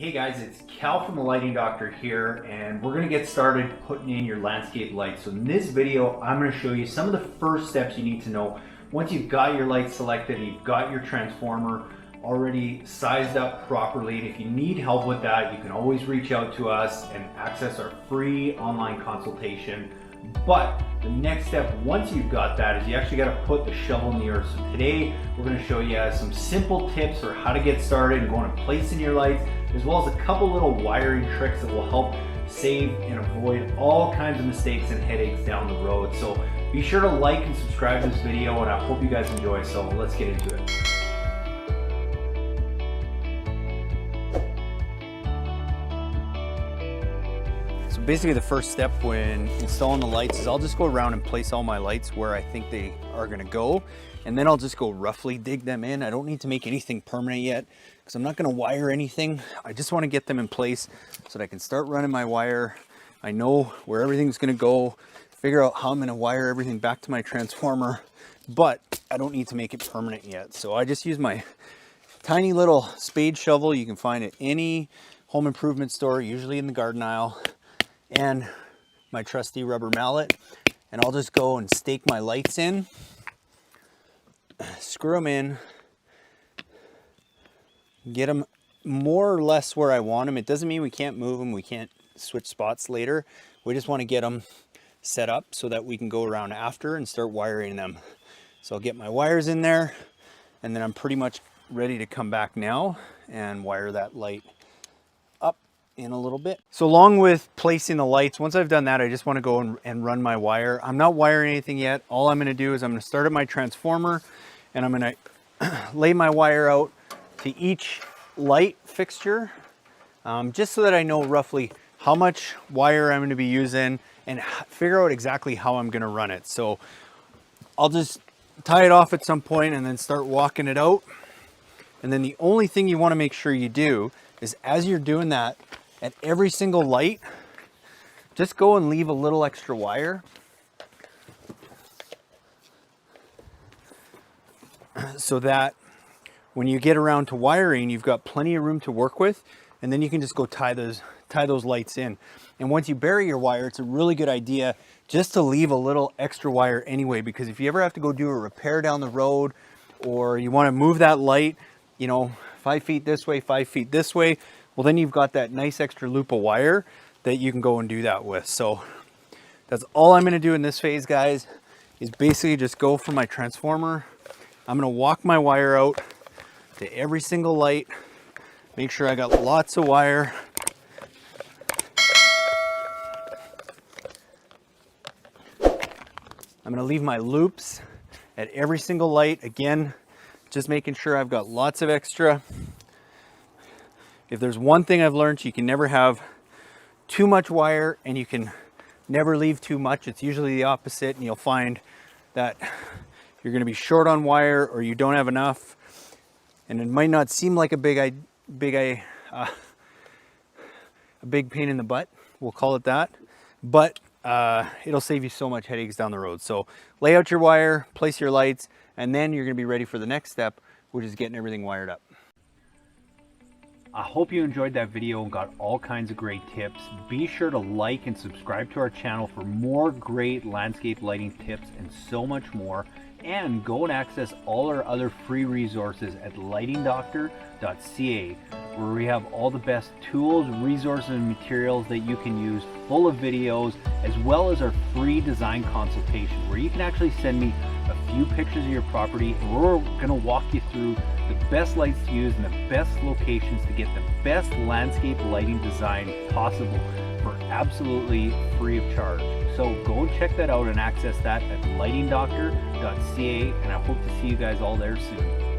Hey guys, it's Cal from the Lighting Doctor here, and we're going to get started putting in your landscape lights. So in this video, I'm going to show you some of the first steps you need to know once you've got your lights selected, you've got your transformer already sized up properly. And if you need help with that, you can always reach out to us and access our free online consultation. But the next step, once you've got that, is you actually got to put the shovel in the earth. So today, we're going to show you some simple tips for how to get started and going to place in your lights, as well as a couple little wiring tricks that will help save and avoid all kinds of mistakes and headaches down the road. So be sure to like and subscribe to this video, and I hope you guys enjoy. So let's get into it. So basically the first step when installing the lights is I'll just go around and place all my lights where I think they are going to go, and then I'll just go roughly dig them in. I don't need to make anything permanent yet because I'm not going to wire anything. I just want to get them in place so that I can start running my wire. I know where everything's going to go, figure out how I'm going to wire everything back to my transformer, but I don't need to make it permanent yet. So I just use my tiny little spade shovel you can find at any home improvement store, usually in the garden aisle, and my trusty rubber mallet, and I'll just go and stake my lights in, screw them in, get them more or less where I want them. It doesn't mean we can't move them, we can't switch spots later. We just want to get them set up so that we can go around after and start wiring them. So I'll get my wires in there, and then I'm pretty much ready to come back now and wire that light up in a little bit. So along with placing the lights, once I've done that, I just want to go and run my wire. I'm not wiring anything yet. All I'm going to do is I'm going to start at my transformer, and I'm going to lay my wire out to each light fixture, just so that I know roughly how much wire I'm going to be using and figure out exactly how I'm going to run it. So I'll just tie it off at some point and then start walking it out. And then the only thing you want to make sure you do is, as you're doing that, at every single light, just go and leave a little extra wire so that when you get around to wiring, you've got plenty of room to work with, and then you can just go tie those lights in. And once you bury your wire, it's a really good idea just to leave a little extra wire anyway, because if you ever have to go do a repair down the road, or you want to move that light, 5 feet this way, 5 feet this way, well, then you've got that nice extra loop of wire that you can go and do that with. So that's all I'm going to do in this phase, guys, is basically just go for my transformer. I'm going to walk my wire out to every single light, make sure I got lots of wire. I'm going to leave my loops at every single light. Again, just making sure I've got lots of extra. If there's one thing I've learned, you can never have too much wire, and you can never leave too much. It's usually the opposite, and you'll find that you're going to be short on wire, or you don't have enough, and it might not seem like a big pain in the butt, we'll call it that, but it'll save you so much headaches down the road. So lay out your wire, place your lights, and then you're going to be ready for the next step, which is getting everything wired up. I hope you enjoyed that video and got all kinds of great tips. Be sure to like and subscribe to our channel for more great landscape lighting tips and so much more. And go and access all our other free resources at lightingdoctor.ca, where we have all the best tools, resources, and materials that you can use, full of videos, as well as our free design consultation, where you can actually send me a few pictures of your property, and we're going to walk you through the best lights to use and the best locations to get the best landscape lighting design possible for absolutely free of charge. So go and check that out and access that at lightingdoctor.ca, and I hope to see you guys all there soon.